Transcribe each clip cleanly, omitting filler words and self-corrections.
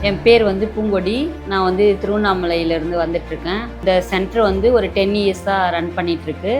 என் பேர் வந்து பூங்கொடி. நான் வந்து திருவண்ணாமலையிலேருந்து வந்துட்டுருக்கேன். இந்த சென்டர் வந்து ஒரு 10 இயர்ஸாக ரன் பண்ணிகிட்ருக்கு.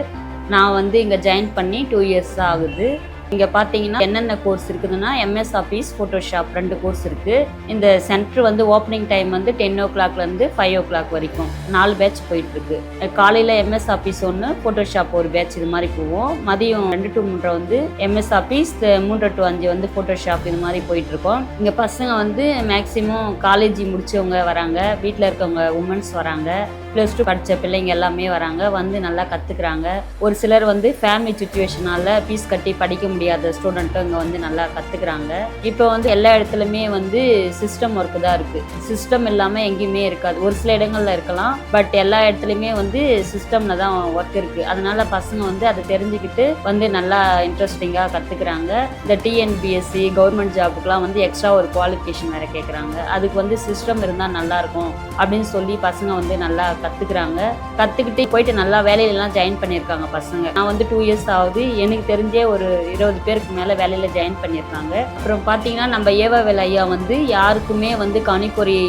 நான் வந்து இங்கே ஜாயின் பண்ணி 2 இயர்ஸ் தான் ஆகுது. இங்கே பார்த்தீங்கன்னா என்னென்ன கோர்ஸ் இருக்குதுன்னா எம்எஸ் ஆஃபீஸ், ஃபோட்டோஷாப் 2 கோர்ஸ் இருக்குது. இந்த சென்டர் வந்து ஓப்பனிங் டைம் வந்து 10 o'clock 5 o'clock வரைக்கும் 4 பேட்ச் போயிட்டுருக்கு. காலையில் எம்எஸ் ஆஃபீஸ் 1, ஃபோட்டோஷாப் ஒரு பேட்ச் இது மாதிரி போவோம். மதியம் 2 to 3 வந்து எம்எஸ் ஆஃபீஸ், 3 to 5 வந்து ஃபோட்டோஷாப் இது மாதிரி போயிட்டுருக்கோம். இங்கே பசங்க வந்து மேக்ஸிமம் காலேஜ் முடித்தவங்க வராங்க, வீட்டில் இருக்கவங்க உமன்ஸ் வராங்க, +2 படித்த பிள்ளைங்க எல்லாமே வராங்க, வந்து நல்லா கற்றுக்குறாங்க. ஒரு சிலர் வந்து ஃபேமிலி சுச்சுவேஷனால் ஃபீஸ் கட்டி படிக்க முடியாத ஸ்டூடெண்ட்டும் இங்கே வந்து நல்லா கற்றுக்குறாங்க. இப்போ வந்து எல்லா இடத்துலையுமே வந்து சிஸ்டம் ஒர்க்கு தான் இருக்குது. சிஸ்டம் இல்லாமல் எங்கேயுமே இருக்காது. ஒரு சில இடங்களில் இருக்கலாம், பட் எல்லா இடத்துலையுமே வந்து சிஸ்டமில் தான் ஒர்க் இருக்குது. அதனால் பசங்க வந்து அதை தெரிஞ்சுக்கிட்டு வந்து நல்லா இன்ட்ரெஸ்டிங்காக கற்றுக்குறாங்க. இந்த டிஎன்பிஎஸ்சி கவர்மெண்ட் ஜாபுக்கெலாம் வந்து எக்ஸ்ட்ரா ஒரு குவாலிஃபிகேஷன் வேறு கேட்குறாங்க. அதுக்கு வந்து சிஸ்டம் இருந்தால் நல்லாயிருக்கும் அப்படின்னு சொல்லி பசங்க வந்து நல்லா கற்றுக்குறாங்க. கற்றுக்கிட்டு போயிட்டு நல்லா வேலையிலலாம் ஜாயின் பண்ணியிருக்காங்க பசங்க. நான் வந்து 2 இயர்ஸ் ஆகுது. எனக்கு தெரிஞ்சே ஒரு 20 பேருக்கு மேலே வேலையில் ஜாயின் பண்ணியிருக்காங்க. அப்புறம் பார்த்தீங்கன்னா நம்ம ஏவவேல் ஐயா வந்து யாருக்குமே வந்து கணிப்பொறி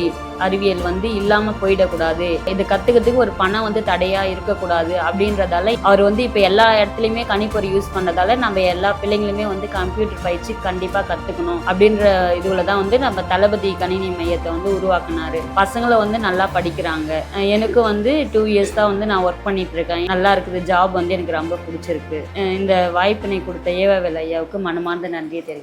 அறிவியல் வந்து இல்லாமல் போயிடக்கூடாது, இது கற்றுக்கிறதுக்கு ஒரு பணம் வந்து தடையாக இருக்கக்கூடாது அப்படின்றதால அவர் வந்து இப்போ எல்லா இடத்துலையுமே கணிப்பொறி யூஸ் பண்ணதால நம்ம எல்லா பிள்ளைங்களுமே வந்து கம்ப்யூட்டர் பயிற்சி கண்டிப்பாக கற்றுக்கணும் அப்படின்ற இதுவில் தான் வந்து நம்ம தளபதி கணினி மையத்தை வந்து உருவாக்குனாரு. பசங்களை வந்து நல்லா படிக்கிறாங்க. எனக்கு வந்து 2 இயர்ஸ் தான் வந்து நான் ஒர்க் பண்ணிட்டு இருக்கேன். நல்லா இருக்குது. ஜாப் வந்து எனக்கு ரொம்ப பிடிச்சிருக்கு. இந்த வாய்ப்பினை கொடுத்த ஏவவேல் ஐயாவுக்கு மனமார்ந்த நன்றியை தெரிவிக்கிறேன்.